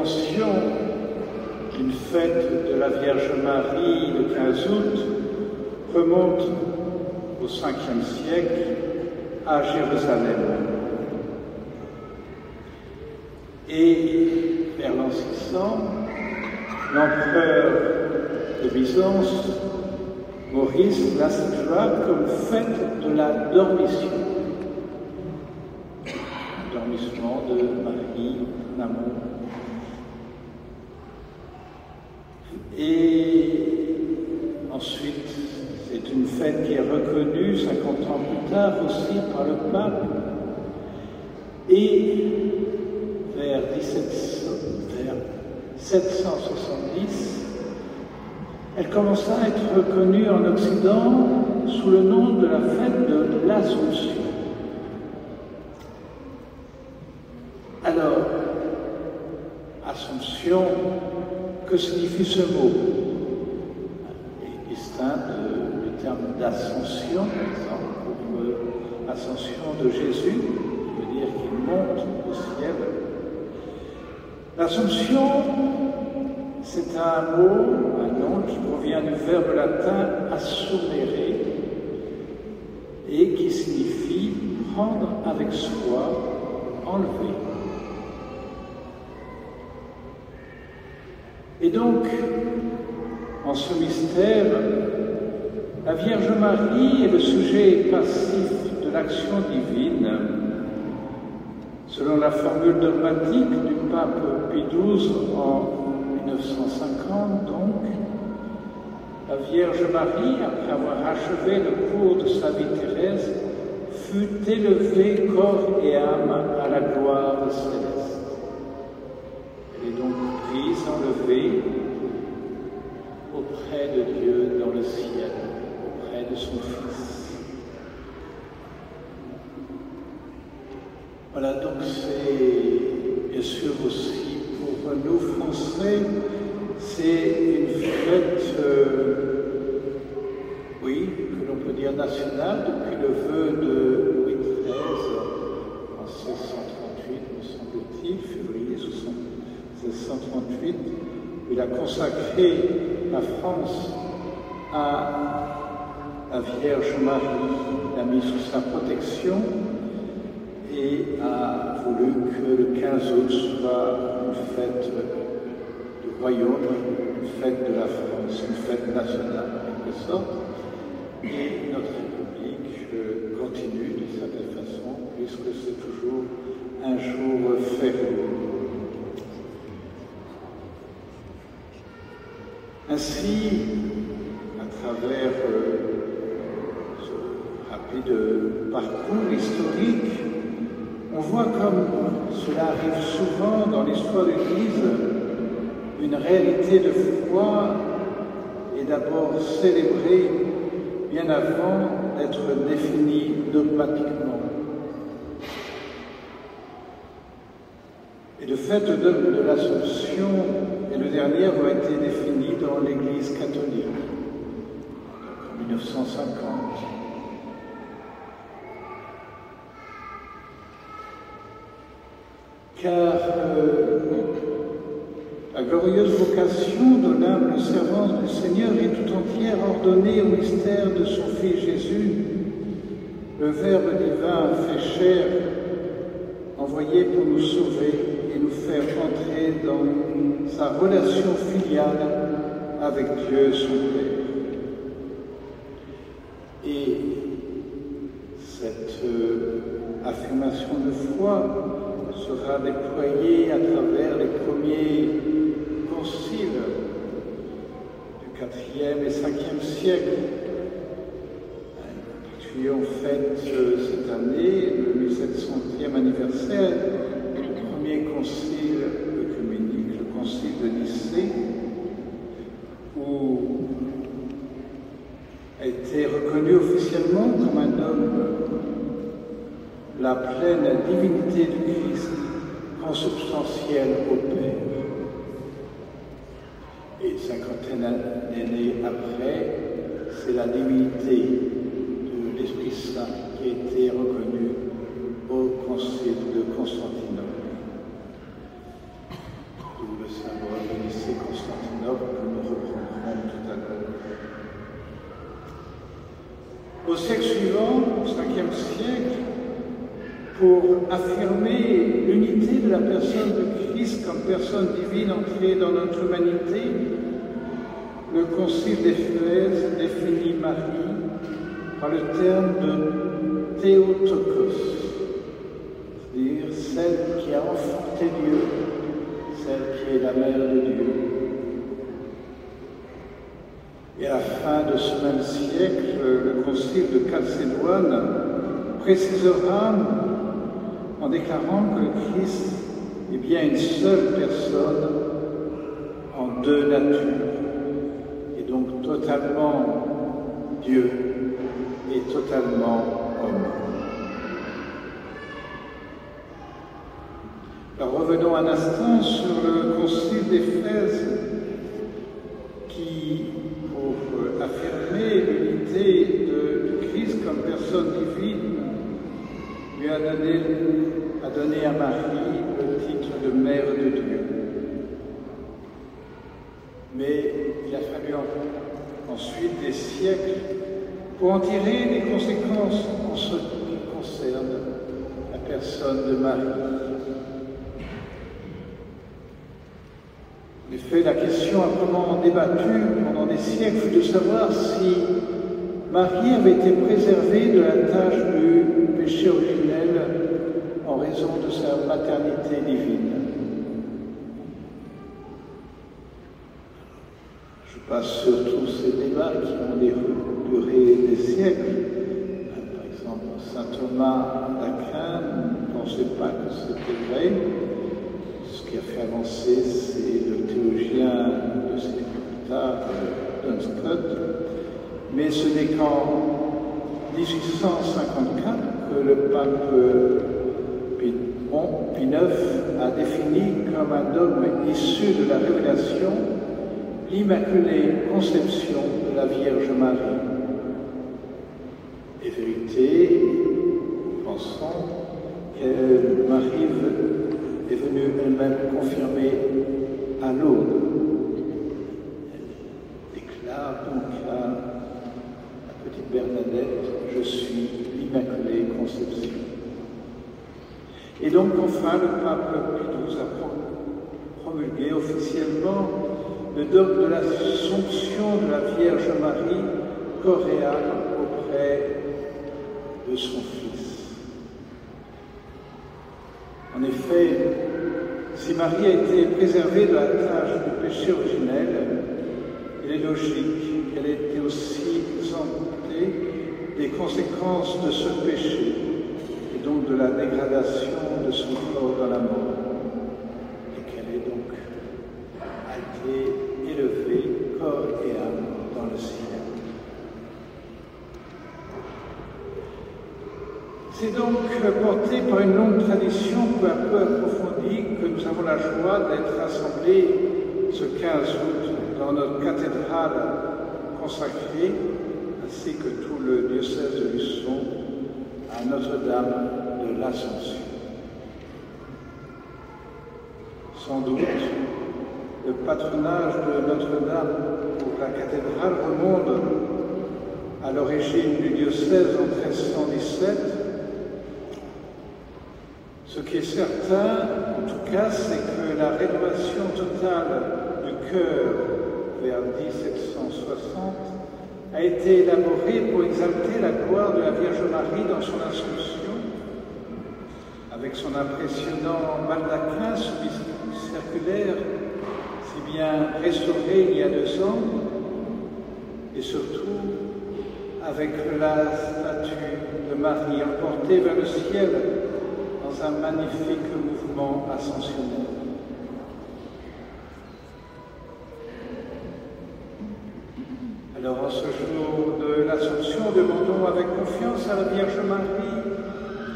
mention d'une fête de la Vierge Marie le 15 août remonte au 5e siècle à Jérusalem. Et vers l'an 600, l'empereur de Byzance, Maurice, l'institua comme fête de la dormition. Dormissement de Marie en amont. Et ensuite, c'est une fête qui est reconnue 50 ans plus tard aussi par le pape. Et vers 770, elle commença à être reconnue en Occident sous le nom de la fête de l'Assomption. Alors, Assomption, que signifie ce mot? Il est distinct du terme d'ascension, par exemple, pour ascension de Jésus, qui veut dire qu'il monte au ciel. L'Assomption, c'est un mot, un nom qui provient du verbe latin assumere et qui signifie prendre avec soi, enlever. Et donc, en ce mystère, la Vierge Marie est le sujet passif de l'action divine. Selon la formule dogmatique du pape Pie XII en 1950, donc, la Vierge Marie, après avoir achevé le cours de sa vie terrestre, fut élevée corps et âme à la gloire céleste. Elle est donc prise, enlevée auprès de Dieu dans le ciel, auprès de son Fils. Voilà, donc c'est bien sûr aussi pour nous Français, c'est une fête, oui, que l'on peut dire nationale depuis le vœu de Louis XIII en 1638, me semble-t-il, février 1638, il a consacré la France à la Vierge Marie, l'a mis sous sa protection et a voulu que le 15 août soit une fête du royaume, une fête de la France, une fête nationale en quelque sorte. Et notre République continue de cette façon, puisque c'est toujours un jour férié. Ainsi, à travers ce rapide parcours historique, on voit comme cela arrive souvent dans l'histoire de l'Église, une réalité de foi est d'abord célébrée bien avant d'être définie dogmatiquement. Et le fait de l'Assomption et le dernier ont été définis dans l'Église catholique, en 1950. Car la glorieuse vocation de l'humble servance du Seigneur est tout entière ordonnée au mystère de son Fils Jésus, le Verbe divin fait chair, envoyé pour nous sauver et nous faire entrer dans sa relation filiale avec Dieu son Père. Et cette affirmation de foi sera déployée à travers les premiers conciles du IVe et Ve siècle. Puis on fête cette année le 1700e anniversaire du premier concile œcuménique, le concile de Nicée, où a été reconnu officiellement comme un homme la pleine divinité du Christ, consubstantielle au Père. Et 50 années après, c'est la divinité de l'Esprit Saint qui a été reconnue au Concile de Constantinople. d'où le symbole de Nicée-Constantinople que nous reprendrons tout à l'heure. Au siècle suivant, au 5e siècle, pour affirmer l'unité de la personne de Christ comme personne divine entrée dans notre humanité, le Concile d'Éphèse définit Marie par le terme de Théotokos, c'est-à-dire celle qui a enfanté Dieu, celle qui est la mère de Dieu. Et à la fin de ce même siècle, le Concile de Chalcédoine précisera en déclarant que le Christ est bien une seule personne en deux natures, et donc totalement Dieu et totalement homme. Alors revenons un instant sur le Concile d'Éphèse qui, pour affirmer l'unité de Christ comme personne divine, lui a donné à Marie le titre de Mère de Dieu. Mais il a fallu ensuite des siècles pour en tirer des conséquences en ce qui concerne la personne de Marie. En effet, la question âprement débattue pendant des siècles fut de savoir si Marie avait été préservée de la tâche du péché originel en raison de sa maternité divine. Je passe sur tous ces débats qui ont duré des siècles. Par exemple, saint Thomas d'Aquin ne pensait pas que c'était vrai. Ce qui a fait avancer, c'est le théologien de ses plus tard, Duns Scotus. Mais ce n'est qu'en 1854 que le pape Pie IX a défini comme un dogme issu de la révélation l'Immaculée Conception de la Vierge Marie. Et vérité, pensons que Marie est venue elle-même confirmer à l'aube. Elle déclare donc à petite Bernadette, je suis l'Immaculée Conception. Et donc enfin le pape Pie XII a promulgué officiellement le dogme de l'Assomption de la Vierge Marie, corps et âme, auprès de son Fils. En effet, si Marie a été préservée de la tâche du péché originel, il est logique qu'elle ait été aussi exemptée des conséquences de ce péché, et donc de la dégradation de son corps dans la mort, et qu'elle ait donc été élevée, corps et âme, dans le ciel. C'est donc porté par une longue tradition peu à peu approfondie que nous avons la joie d'être rassemblés ce 15 août dans notre cathédrale consacrée, ainsi que tout le diocèse de Luçon, à Notre-Dame de l'Assomption. Sans doute, le patronage de Notre-Dame pour la cathédrale remonte à l'origine du diocèse en 1317. Ce qui est certain, en tout cas, c'est que la rénovation totale du chœur vers 1760 a été élaborée pour exalter la gloire de la Vierge Marie dans son Assomption, avec son impressionnant baldaquin circulaire, si bien restauré il y a 2 ans, et surtout avec la statue de Marie emportée vers le ciel dans un magnifique mouvement ascensionnel. Alors, en ce jour de l'Assomption, demandons avec confiance à la Vierge Marie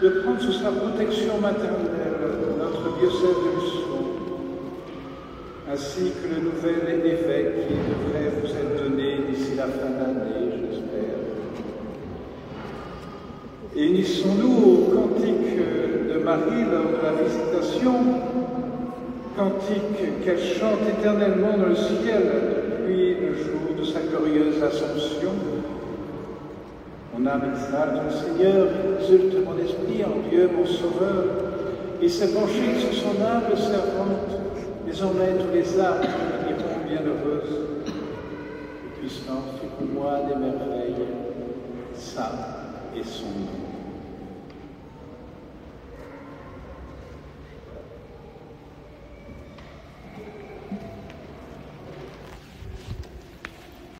de prendre sous sa protection maternelle notre diocèse de Luçon, ainsi que le nouvel évêque qui devrait vous être donné d'ici la fin d'année, j'espère. Et unissons-nous au cantique de Marie lors de la visitation, cantique qu'elle chante éternellement dans le ciel depuis le jour de sa glorieuse Assomption. Mon âme exalte le Seigneur, exulte mon esprit en Dieu mon Sauveur. Il s'est penché sur son humble servante. Désormais tous les âmes diront bienheureuses. Le puissant fait pour moi des merveilles. Ça est son nom.